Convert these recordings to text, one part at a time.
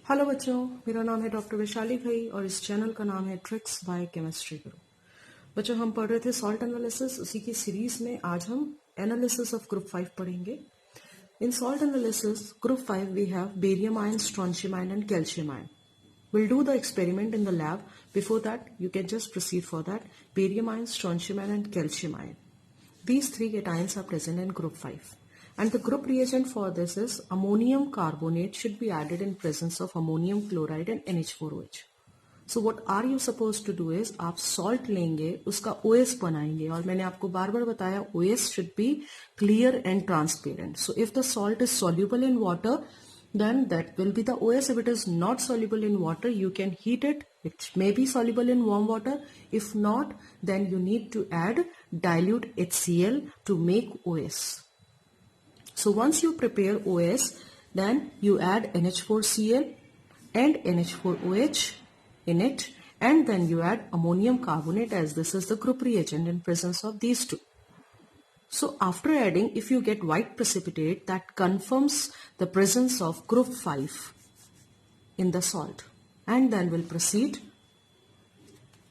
Hello बच्चों, मेरा नाम है डॉक्टर वैशाली भाई और इस चैनल का नाम है ट्रिक्स बाय केमिस्ट्री गुरु। बच्चों, हम पढ़ रहे थे सॉल्ट एनालिसिस। उसी की सीरीज में आज हम एनालिसिस ऑफ ग्रुप 5 पढ़ेंगे। In salt analysis group 5 we have barium ion, strontium ion and calcium ion. We'll do the experiment in the lab. Before that, you can just proceed for that. Barium ion, strontium ion and calcium ion. These three cations are present in group 5. And the group reagent for this is ammonium carbonate should be added in presence of ammonium chloride and NH4OH. So what are you supposed to do is आप salt लेंगे, उसका OS बनाएंगे और मैंने आपको बार बार बताया OS should be clear and transparent. So if the salt is soluble in water, then that will be the OS. If it is not soluble in water, you can heat it. It may be soluble in warm water. If not, then you need to add dilute HCl to make OS. So once you prepare OS, then you add NH4Cl and NH4OH in it, and then you add ammonium carbonate, as this is the group reagent in presence of these two. So after adding, if you get white precipitate, that confirms the presence of group 5 in the salt. And then we'll proceed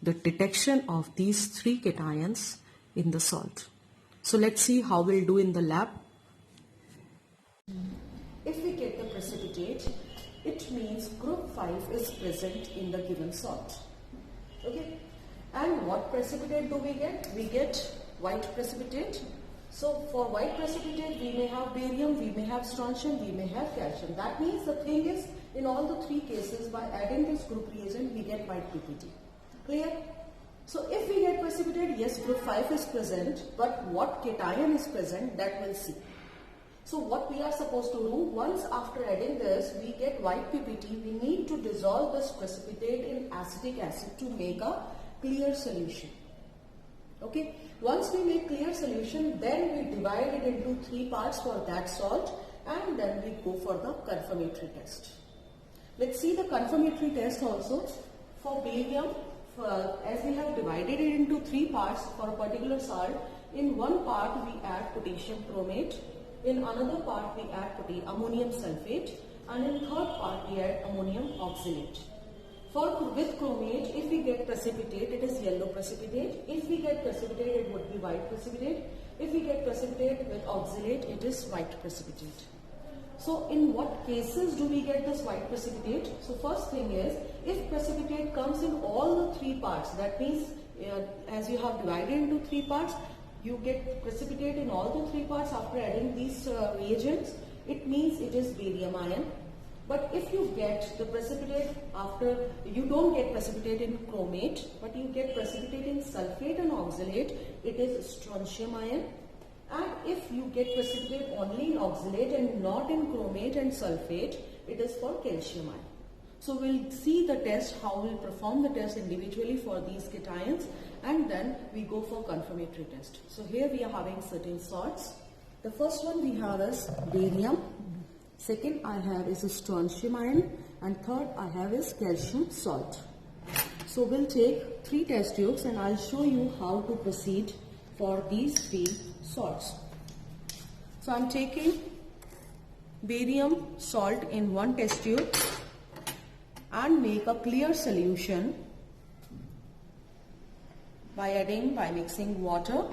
the detection of these three cations in the salt. So let's see how we'll do in the lab. If we get the precipitate, it means group 5 is present in the given salt. Okay? And what precipitate do we get? We get white precipitate. So for white precipitate, we may have barium, we may have strontium, we may have calcium. That means the thing is, in all the three cases, by adding this group reagent, we get white PPT. Clear? So if we get precipitate, yes, group 5 is present, but what cation is present, that we'll see. So what we are supposed to do, once after adding this, we get white PPT, we need to dissolve this precipitate in acetic acid to make a clear solution. Okay, once we make clear solution, then we divide it into three parts for that salt, and then we go for the confirmatory test. Let's see the confirmatory test also. For barium, as we have divided it into three parts for a particular salt, in one part we add potassium chromate, in another part we add ammonium sulfate, and in third part we add ammonium oxalate. With chromate, if we get precipitate, it is yellow precipitate. If we get precipitate, it would be white precipitate. If we get precipitate with oxalate, it is white precipitate. So in what cases do we get this white precipitate? So first thing is, if precipitate comes in all the three parts, that means as you have divided into three parts, you get precipitate in all the three parts after adding these reagents, it means it is barium ion. But if you get the precipitate after, you don't get precipitate in chromate, but you get precipitate in sulfate and oxalate, it is strontium ion. And if you get precipitate only in oxalate and not in chromate and sulfate, it is for calcium ion. So we'll see the test, how we'll perform the test individually for these cations, and then we go for confirmatory test. So here we are having certain salts. The first one we have is barium. Second I have is a strontium ion, and third I have is calcium salt. So we'll take three test tubes and I'll show you how to proceed for these three salts. So I'm taking barium salt in one test tube and make a clear solution by mixing water.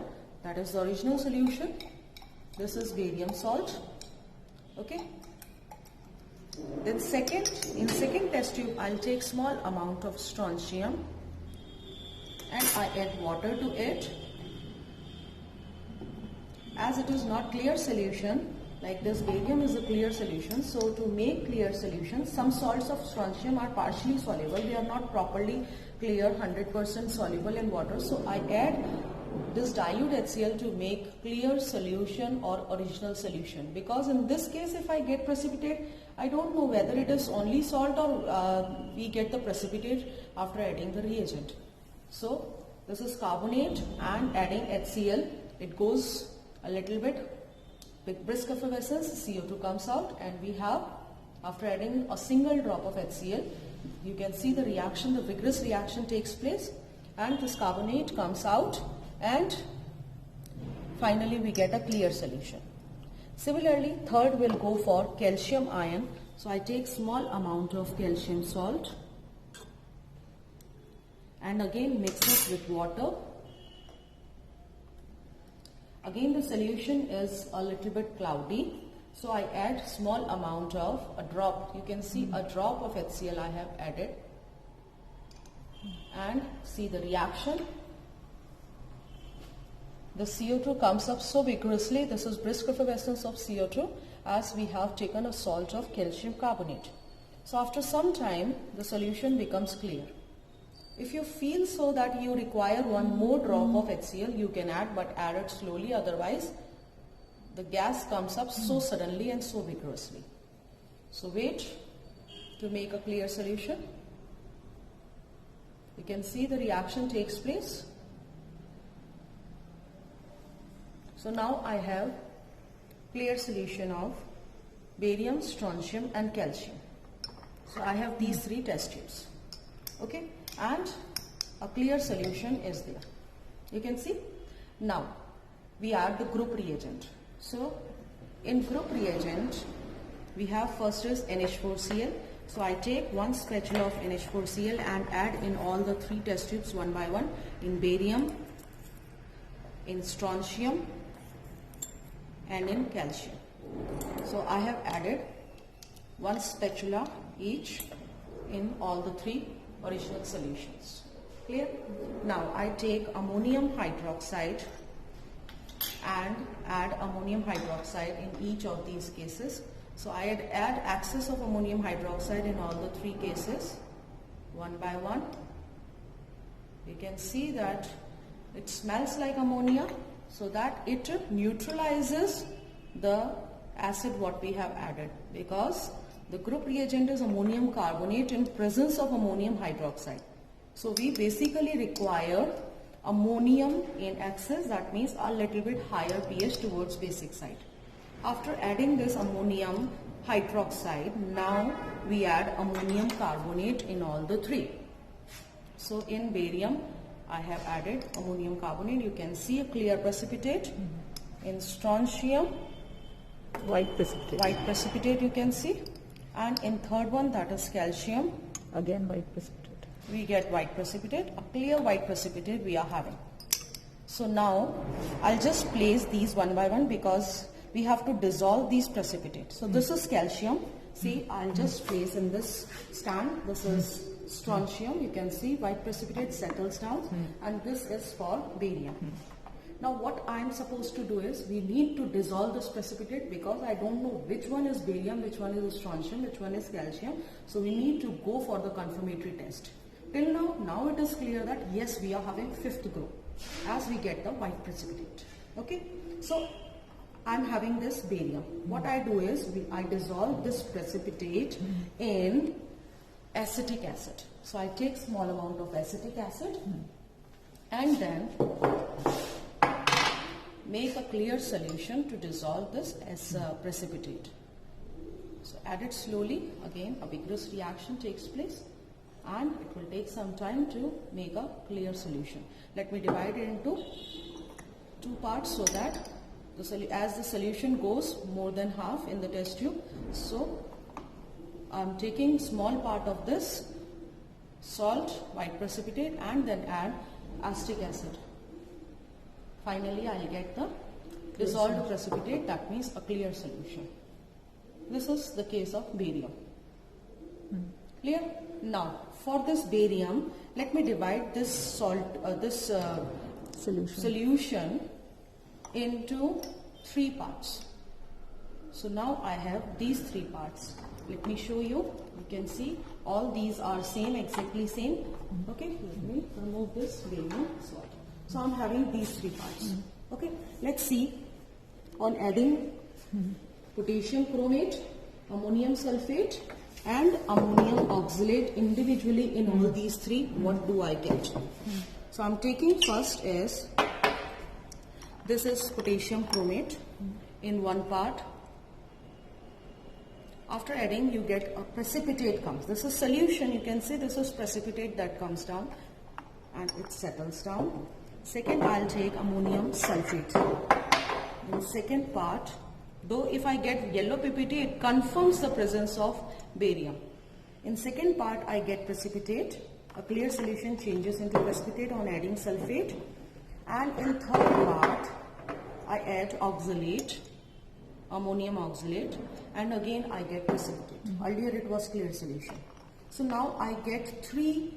That is the original solution. This is barium salt. Okay. Then in second test tube, I'll take small amount of strontium and I add water to it. As it is not clear solution, like this barium is a clear solution, so to make clear solution, some salts of strontium are partially soluble, they are not properly clear, 100% soluble in water, so I add this dilute HCl to make clear solution or original solution. Because in this case, if I get precipitate, I don't know whether it is only salt or we get the precipitate after adding the reagent. So this is carbonate and adding HCl, it goes a little bit with brisk effervescence, CO2 comes out, and we have, after adding a single drop of HCl, you can see the reaction, the vigorous reaction takes place, and this carbonate comes out, and finally we get a clear solution. Similarly, third will go for calcium ion. So I take small amount of calcium salt and again mix it with water. Again the solution is a little bit cloudy. So I add small amount of a drop. You can see a drop of HCl I have added. And see the reaction. The CO2 comes up so vigorously. This is brisk effervescence of CO2 as we have taken a salt of calcium carbonate. So after some time the solution becomes clear. If you feel so that you require one more drop of HCl, you can add, but add it slowly, otherwise the gas comes up so suddenly and so vigorously. So wait to make a clear solution. You can see the reaction takes place. So now I have clear solution of barium, strontium and calcium. So I have these three test tubes. Okay, and a clear solution is there. You can see. Now we add the group reagent. So in group reagent we have first is NH4Cl. So I take one spatula of NH4Cl and add in all the three test tubes one by one, in barium, in strontium and in calcium. So I have added one spatula each in all the three original solutions. Clear? Now I take ammonium hydroxide and add ammonium hydroxide in each of these cases. So I add excess of ammonium hydroxide in all the three cases one by one. You can see that it smells like ammonia, so that it neutralizes the acid what we have added, because the group reagent is ammonium carbonate in presence of ammonium hydroxide. So we basically require ammonium in excess, that means a little bit higher pH towards basic side. After adding this ammonium hydroxide, now we add ammonium carbonate in all the three. So in barium I have added ammonium carbonate. You can see a clear precipitate. In strontium, white precipitate. White precipitate you can see. And in third one, that is calcium, again white precipitate. We get white precipitate, a clear white precipitate we are having. So now I'll just place these one by one because we have to dissolve these precipitates. So this is calcium. See, I'll just place in this stand. This is strontium. You can see white precipitate settles down, and this is for barium. Now what I am supposed to do is, we need to dissolve this precipitate because I don't know which one is barium, which one is strontium, which one is calcium. So we need to go for the confirmatory test. Till now it is clear that yes, we are having fifth group as we get the white precipitate. Okay, so I am having this barium. What I do is, I dissolve this precipitate in acetic acid. So I take small amount of acetic acid and then make a clear solution to dissolve this as precipitate. So add it slowly. Again a vigorous reaction takes place and it will take some time to make a clear solution. Let me divide it into two parts so that as the solution goes more than half in the test tube. So I am taking small part of this salt, white precipitate, and then add acetic acid. Finally, I will get the dissolved precipitate, that means a clear solution. This is the case of barium. Clear? Now, for this barium, let me divide this solution into three parts. So now I have these three parts. Let me show you. You can see all these are same, exactly same. Okay, let me remove this barium salt. So I am having these three parts. Okay, let's see. On adding potassium chromate, ammonium sulfate and ammonium oxalate individually in all these three, what do I get? So I am taking first is, this is potassium chromate in one part. After adding, you get a precipitate comes. This is solution. You can see this is precipitate that comes down and it settles down. Second, I'll take ammonium sulfate. In the second part, Though if I get yellow PPT, it confirms the presence of barium. In second part, I get precipitate. A clear solution changes into precipitate on adding sulfate. And in third part, I add oxalate, ammonium oxalate, and again I get precipitate. Earlier it was clear solution. So now I get three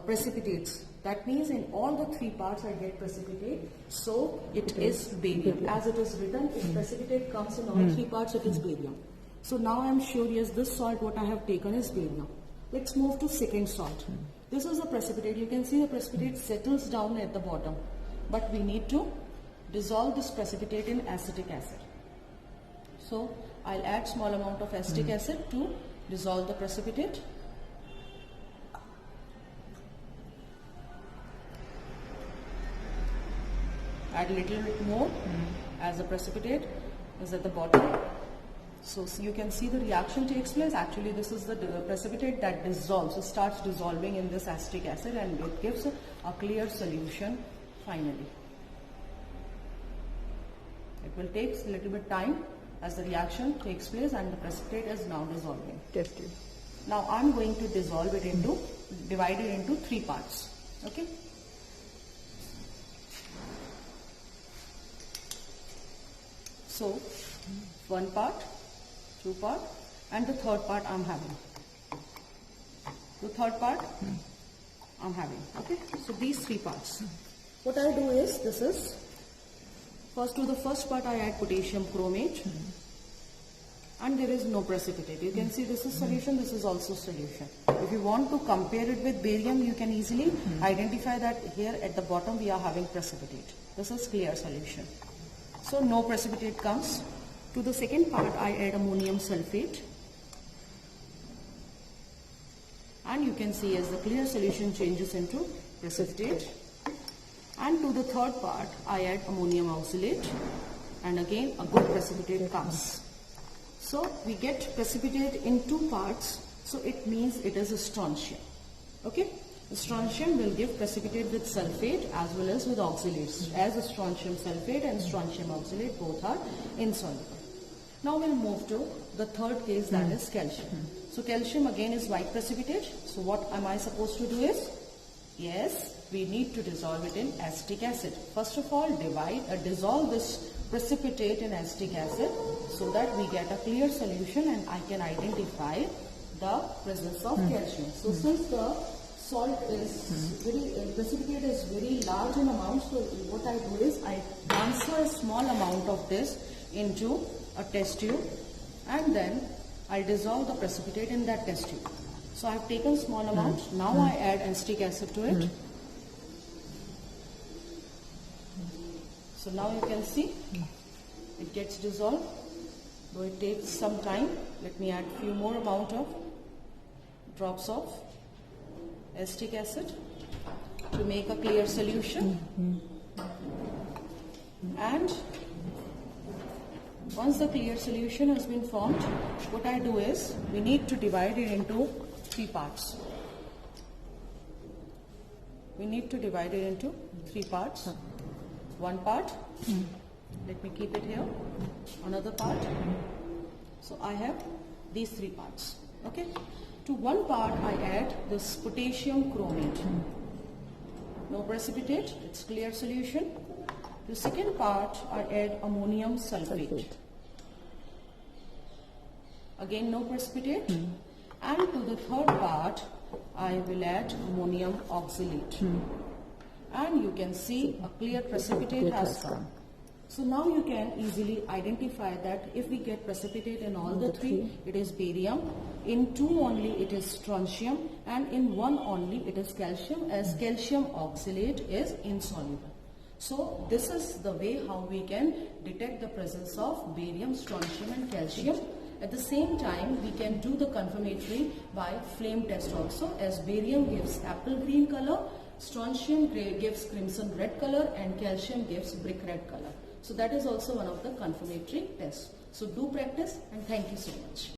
precipitates. That means in all the three parts I get precipitate. So it is barium. As it is written, if precipitate comes in all three parts, it is barium. So now I am sure, yes, this salt what I have taken is barium. Let's move to second salt. This is a precipitate. You can see the precipitate settles down at the bottom. But we need to dissolve this precipitate in acetic acid. So I'll add small amount of acetic acid to dissolve the precipitate. Add a little bit more as the precipitate is at the bottom. So you can see the reaction takes place. Actually, this is the precipitate that dissolves. It starts dissolving in this acetic acid and it gives a clear solution finally. It will take a little bit time as the reaction takes place and the precipitate is now dissolving. Test it. Now I'm going to dissolve it into, divide it into three parts. Okay. So, one part, two part, and the third part I'm having. The third part I'm having. Okay. So these three parts. What I do is, this is, first to the first part I add potassium chromate. And there is no precipitate. You can see this is solution, this is also solution. If you want to compare it with barium, you can easily identify that here at the bottom we are having precipitate. This is clear solution. So no precipitate comes. To the second part I add ammonium sulfate. And you can see as the clear solution changes into precipitate. And to the third part I add ammonium oxalate. And again a good precipitate comes. So we get precipitate in two parts, so it means it is a strontium. Okay? The strontium will give precipitate with sulfate as well as with oxalates, as a strontium sulfate and strontium oxalate both are insoluble. Now we'll move to the third case, that is calcium. So calcium again is white precipitate. So what am I supposed to do is? Yes, we need to dissolve it in acetic acid. First of all, dissolve this precipitate in acetic acid so that we get a clear solution and I can identify the presence of calcium. So since the salt is precipitate is very large in amount, so what I do is I transfer a small amount of this into a test tube and then I dissolve the precipitate in that test tube. So I have taken small amount, now I add acetic acid to it. So now you can see it gets dissolved, though it takes some time. Let me add few more amount of drops of acetic acid to make a clear solution. And once the clear solution has been formed, what I do is we need to divide it into three parts. We need to divide it into three parts. One part, let me keep it here, another part. So I have these three parts. Okay. To one part I add this potassium chromate. No precipitate, it's clear solution. The second part I add ammonium sulfate. Again no precipitate. And to the third part I will add ammonium oxalate. And you can see a clear precipitate has come. So now you can easily identify that if we get precipitate in all the three, it is barium. In two only it is strontium, and in one only it is calcium, as calcium oxalate is insoluble. So this is the way how we can detect the presence of barium, strontium and calcium. At the same time, we can do the confirmatory by flame test also, as barium gives apple green color, strontium gives crimson red color and calcium gives brick red color. So that is also one of the confirmatory tests. So do practice and thank you so much.